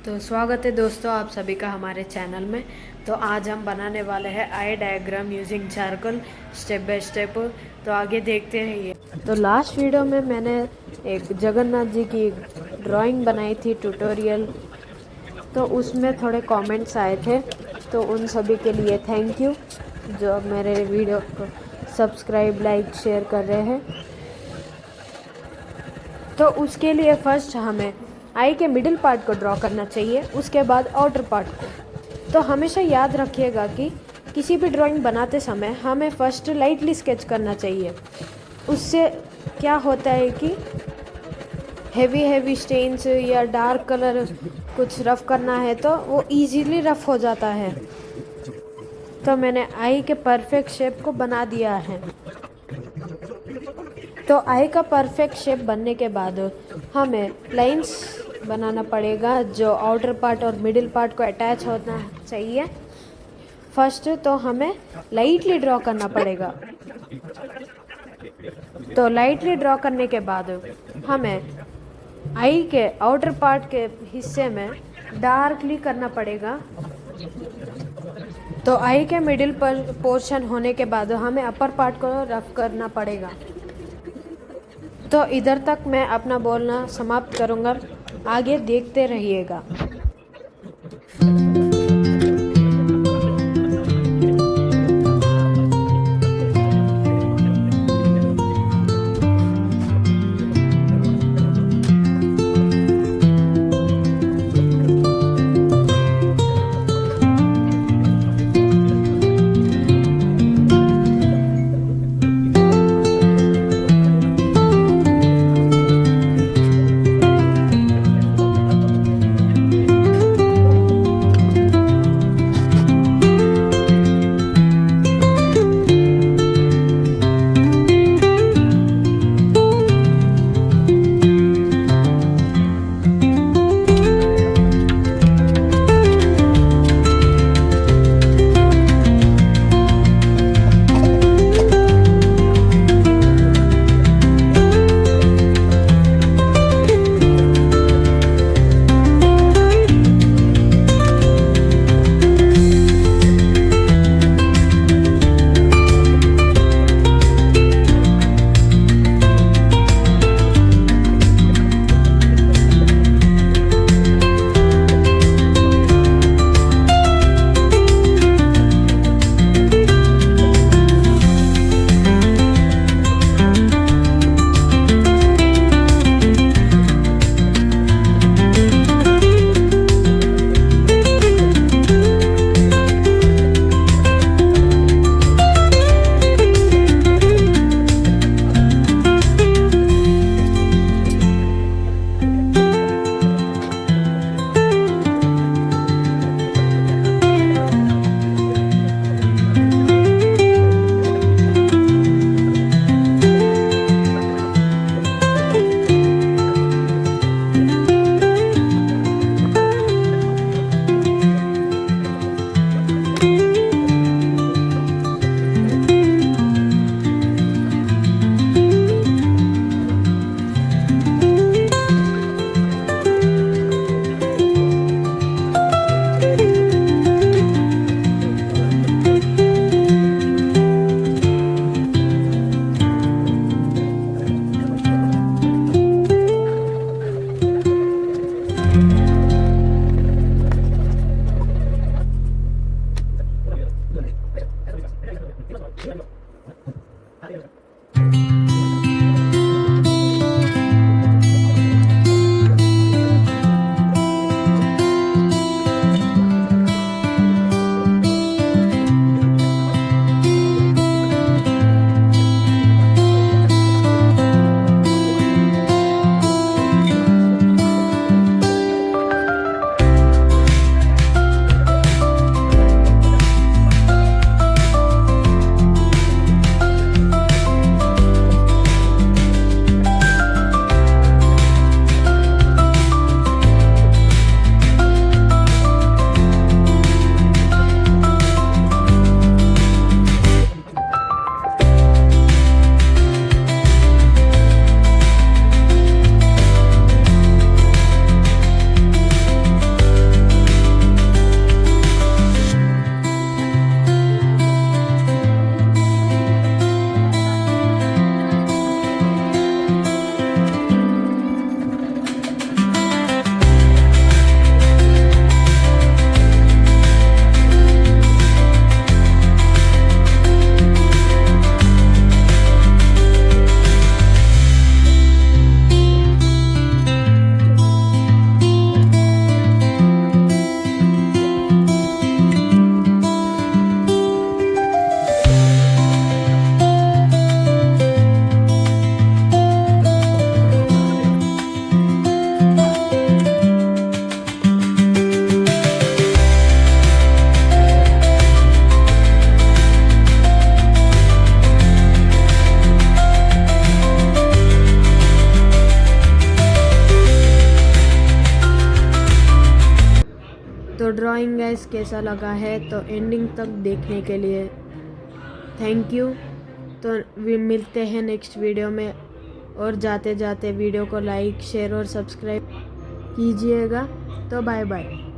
तो स्वागत है दोस्तों आप सभी का हमारे चैनल में। तो आज हम बनाने वाले हैं eye diagram using charcoal step by step. तो आगे देखते रहिए। तो लास्ट वीडियो में मैंने एक जगन्नाथ जी की ड्राइंग बनाई थी ट्यूटोरियल, तो उसमें थोड़े कमेंट्स आए थे, तो उन सभी के लिए थैंक यू जो मेरे वीडियो को सब्सक्राइब लाइक शेयर कर रहे हैं। तो उसके लिए फर्स्ट हमें आई के मिडिल पार्ट को ड्रॉ करना चाहिए, उसके बाद आउटर पार्ट को। तो हमेशा याद रखिएगा कि किसी भी ड्राइंग बनाते समय हमें फर्स्ट लाइटली स्केच करना चाहिए। उससे क्या होता है कि हैवी स्टेन्स या डार्क कलर कुछ रफ़ करना है तो वो इजीली रफ़ हो जाता है। तो मैंने आई के परफेक्ट शेप को बना दिया है। तो आई का परफेक्ट शेप बनने के बाद हमें लाइंस बनाना पड़ेगा जो आउटर पार्ट और मिडिल पार्ट को अटैच होना चाहिए। फर्स्ट तो हमें लाइटली ड्रॉ करना पड़ेगा। तो लाइटली ड्रॉ करने के बाद हमें आई के आउटर पार्ट के हिस्से में डार्कली करना पड़ेगा। तो आई के मिडिल पर पोर्शन होने के बाद हमें अपर पार्ट को रफ करना पड़ेगा। तो इधर तक मैं अपना बोलना समाप्त करूँगा, आगे देखते रहिएगा। तो ड्राइंग गाइस कैसा लगा है तो एंडिंग तक देखने के लिए थैंक यू। तो मिलते हैं नेक्स्ट वीडियो में, और जाते जाते वीडियो को लाइक शेयर और सब्सक्राइब कीजिएगा। तो बाय बाय।